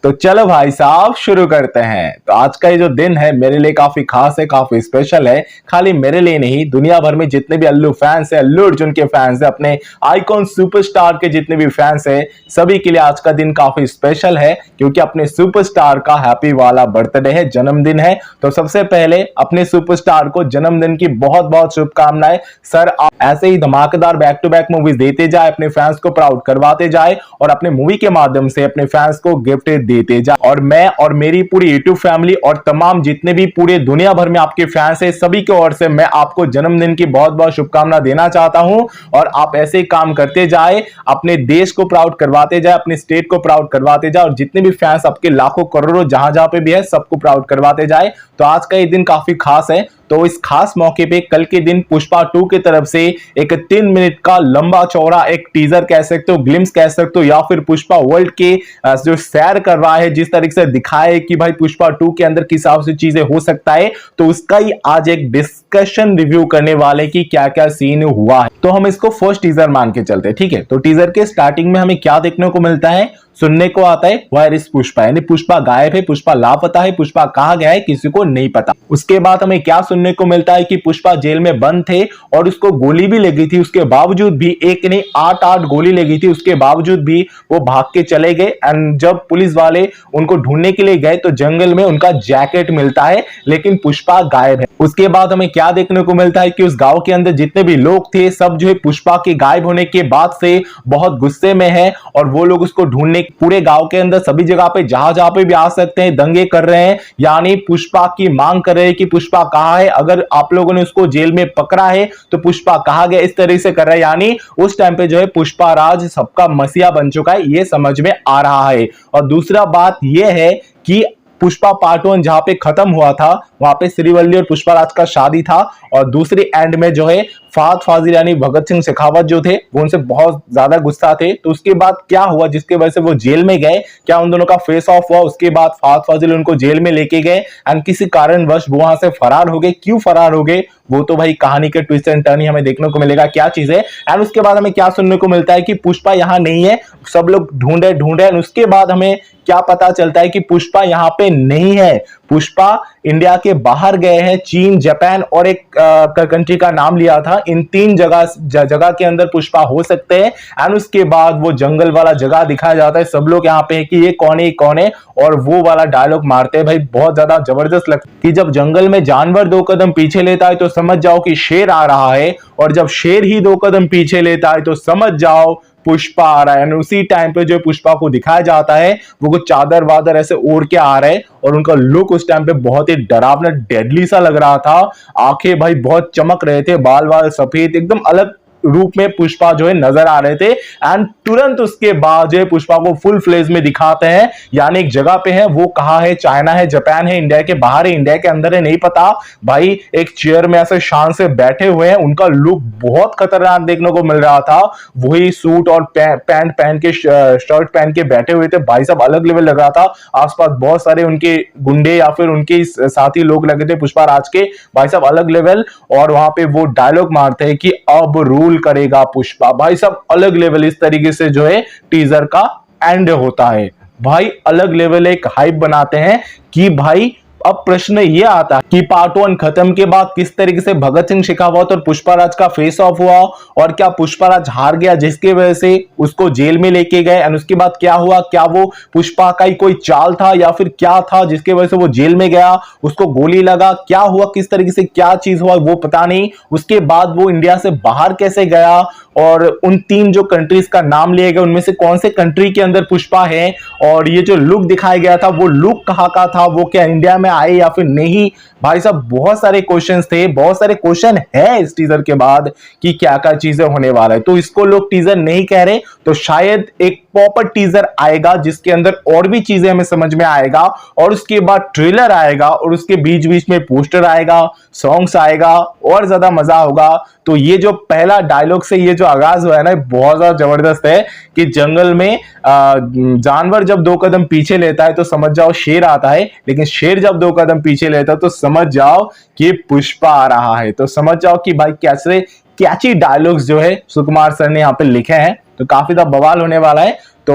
तो चलो भाई साहब शुरू करते हैं। तो आज का ये जो दिन है मेरे लिए काफी खास है, काफी स्पेशल है। खाली मेरे लिए नहीं, दुनिया भर में जितने भी अल्लू फैंस है, अल्लू अर्जुन के फैंस है, अपने आइकॉन सुपरस्टार के जितने भी फैंस है, सभी के लिए आज का दिन काफी स्पेशल है, क्योंकि अपने सुपरस्टार का हैप्पी वाला बर्थडे है, जन्मदिन है। तो सबसे पहले अपने सुपरस्टार को जन्मदिन की बहुत बहुत शुभकामनाएं। सर आप ऐसे ही धमाकेदार बैक टू बैक मूवीज देते जाए, अपने फैंस को प्राउड करवाते जाए और अपने मूवी के माध्यम से अपने फैंस को गिफ्ट देते जाए। और मैं और मेरी पूरी यूट्यूब फैमिली और तमाम जितने भी पूरे दुनिया भर में आपके फैंस हैं, सभी की ओर से मैं आपको जन्मदिन की बहुत बहुत शुभकामना देना चाहता हूं। और आप ऐसे ही काम करते जाए, अपने देश को प्राउड करवाते जाए, अपने स्टेट को प्राउड करवाते जाए और जितने भी फैंस आपके लाखों करोड़ों जहां जहां पे भी है सबको प्राउड करवाते जाए। तो आज का ये दिन काफी खास है। तो इस खास मौके पे कल के दिन पुष्पा 2 की तरफ से एक 3 मिनट का लंबा चौड़ा एक टीजर कह सकते हो, ग्लिम्स कह सकते हो, या फिर पुष्पा वर्ल्ड के जो सैर कर रहा है, जिस तरीके से दिखाए कि भाई पुष्पा 2 के अंदर किस हिसाब से चीजें हो सकता है, तो उसका ही आज एक डिस्कशन रिव्यू करने वाले कि क्या क्या सीन हुआ है। तो हम इसको फर्स्ट टीजर मान के चलते हैं, ठीक है। तो टीजर के स्टार्टिंग में हमें क्या देखने को मिलता है, सुनने को आता है वेयर इज पुष्पा, यानी पुष्पा गायब है, पुष्पा लापता है, पुष्पा कहां गया है किसी को नहीं पता। उसके बाद हमें क्या सुनने को मिलता है कि पुष्पा जेल में बंद थे और उसको गोली भी लगी थी, उसके बावजूद भी, एक नहीं 8 गोली लगी थी, उसके बावजूद भी वो भाग के चले गए। एंड जब पुलिस वाले उनको ढूंढने के लिए गए तो जंगल में उनका जैकेट मिलता है, लेकिन पुष्पा गायब है। उसके बाद हमें क्या देखने को मिलता है कि उस गांव के अंदर जितने भी लोग थे सब जो है पुष्पा के गायब होने के बाद से बहुत गुस्से में है और वो लोग उसको ढूंढने पूरे गांव के अंदर सभी जगह पे जहां जहां पे भी आ सकते हैं दंगे कर रहे हैं, यानी पुष्पा की मांग कर रहे हैं कि पुष्पा कहां है, अगर आप लोगों ने उसको जेल में पकड़ा है तो पुष्पा कहां गया, इस तरीके से कर रहे हैं। यानी उस टाइम पे जो है पुष्पा राज सबका मसीहा बन चुका है, ये समझ में आ रहा है। और दूसरा बात यह है कि पुष्पा पार्ट 1 जहां पे खत्म हुआ था वहां पे श्रीवल्ली और पुष्पराज का शादी था और दूसरी एंड में जो है फहद फाजिल यानी भगत सिंह शेखावत जो थे वो उनसे बहुत ज्यादा गुस्सा थे। तो उसके बाद क्या हुआ जिसके वजह से वो जेल में गए, क्या उन दोनों का फेस ऑफ हुआ, उसके बाद फहद फाजिल उनको जेल में लेके गए एंड किसी कारणवश वो वहां से फरार हो गए। क्यों फरार हो गए वो तो भाई कहानी के ट्विस्ट एंड टर्न ही हमें देखने को मिलेगा क्या चीज है। एंड उसके बाद हमें क्या सुनने को मिलता है कि पुष्पा यहां नहीं है, सब लोग ढूंढे एंड उसके बाद हमें क्या पता चलता है कि पुष्पा यहां पे नहीं है, पुष्पा इंडिया के बाहर गए हैं, चीन, जापान और एक कंट्री का नाम लिया था। इन 3 जगह के अंदर पुष्पा हो सकते हैं। एंड उसके बाद वो जंगल वाला जगह दिखाया जाता है, सब लोग यहाँ पे है कि ये कौन है और वो वाला डायलॉग मारते हैं भाई, बहुत ज्यादा जबरदस्त लगता है कि जब जंगल में जानवर 2 कदम पीछे लेता है तो समझ जाओ कि शेर आ रहा है, और जब शेर ही 2 कदम पीछे लेता है तो समझ जाओ पुष्पा आ रहा है। उसी टाइम पे जो पुष्पा को दिखाया जाता है वो कुछ चादर वादर ऐसे ओढ़ के आ रहे और उनका लुक उस टाइम पे बहुत ही डरावना डेडली सा लग रहा था। आंखें भाई बहुत चमक रहे थे, बाल वाल सफेद, एकदम अलग रूप में पुष्पा जो है नजर आ रहे थे। एंड तुरंत उसके बाद जो है पुष्पा को फुल फ्लेज में दिखाते हैं, यानी एक जगह पे है, वो कहां है, चाइना है, जापान है, इंडिया के बाहर है, इंडिया के अंदर है, नहीं पता भाई। एक चेयर में ऐसे शान से बैठे हुए हैं, उनका लुक बहुत खतरनाक देखने को मिल रहा था। वही सूट और पैंट पहन के, शर्ट पहन के बैठे हुए थे भाई साहब, अलग लेवल लग रहा था। आसपास बहुत सारे उनके गुंडे या फिर उनके साथी लोग लगे थे पुष्पा राज के, भाई साहब अलग लेवल। और वहां पे वो डायलॉग मारते हैं कि अब रूल करेगा पुष्पा, भाई साहब अलग लेवल। इस तरीके से जो है टीजर का एंड होता है भाई, अलग लेवल एक हाइप बनाते हैं कि भाई अब प्रश्न ये आता है कि पार्ट 1 खत्म के बाद किस तरीके से भगत सिंह शेखावत और पुष्पराज का फेस ऑफ हुआ, और क्या पुष्पराज हार गया जिसकी वजह से उसको जेल में लेके गए, और उसके बाद क्या हुआ, क्या वो पुष्पा का ही कोई चाल था या फिर क्या था जिसकी वजह से वो जेल में गया, उसको गोली लगा, क्या हुआ, किस तरीके से क्या चीज हुआ वो पता नहीं। उसके बाद वो इंडिया से बाहर कैसे गया, और उन 3 जो कंट्रीज का नाम लिए गए उनमें से कौन से कंट्री के अंदर पुष्पा है, और ये जो लुक दिखाया गया था वो लुक कहां का था, वो क्या इंडिया में आए या फिर नहीं। भाई साहब बहुत सारे क्वेश्चंस थे, बहुत सारे क्वेश्चन है इस टीजर के बाद कि क्या क्या चीजें होने वाला है। तो इसको लोग टीजर नहीं कह रहे, तो शायद एक प्रॉपर टीजर आएगा जिसके अंदर और भी चीजें हमें समझ में आएगा, और उसके बाद ट्रेलर आएगा और उसके बीच बीच में पोस्टर आएगा, सॉन्ग्स आएगा, और ज्यादा मजा होगा। तो ये जो पहला डायलॉग से ये जो आगाज हुआ है ना, बहुत ज्यादा जबरदस्त है कि जंगल में जानवर जब 2 कदम पीछे लेता है तो समझ जाओ शेर आता है, लेकिन शेर जब 2 कदम पीछे लेता है तो समझ जाओ कि पुष्पा आ रहा है। तो समझ जाओ कि भाई कैसे कैची डायलॉग्स जो है सुकुमार सर ने यहाँ पे लिखे हैं। तो काफी ज्यादा बवाल होने वाला है। तो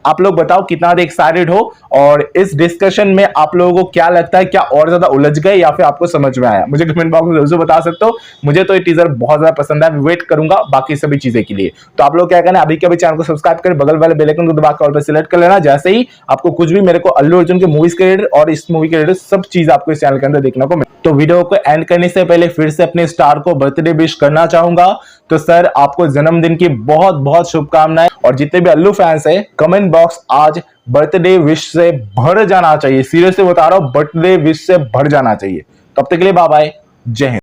आप लोग बताओ कितना एक्साइटेड हो, और इस डिस्कशन में आप लोगों को क्या लगता है, क्या और ज्यादा उलझ गए या फिर आपको समझ में आया? मुझे कमेंट बॉक्स में जरूर बता सकते हो। मुझे तो ये टीजर बहुत ज्यादा पसंद है, वेट करूंगा बाकी सभी चीजें के लिए। तो आप लोग क्या करना, अभी के अभी चैनल को सब्सक्राइब कर बगल वाले बेल आइकन को दबा के ऑल पे सिलेक्ट कर लेना। जैसे ही आपको कुछ भी मेरे को अल्लू अर्जुन के मूवीज के रिलेटेड और इस मूवी के रिलेटेड सब चीज आपको इस चैनल के अंदर देखने को मिले। तो वीडियो को एंड करने से पहले फिर से अपने स्टार को बर्थडे विश करना चाहूंगा। तो सर, आपको जन्मदिन की बहुत बहुत शुभकामनाएं, और जितने भी अल्लू फैंस हैं, कमेंट बॉक्स आज बर्थडे विश से भर जाना चाहिए। सीरियसली बता रहा हूं, बर्थडे विश से भर जाना चाहिए। तब तक के लिए बाय बाय, जय हिंद।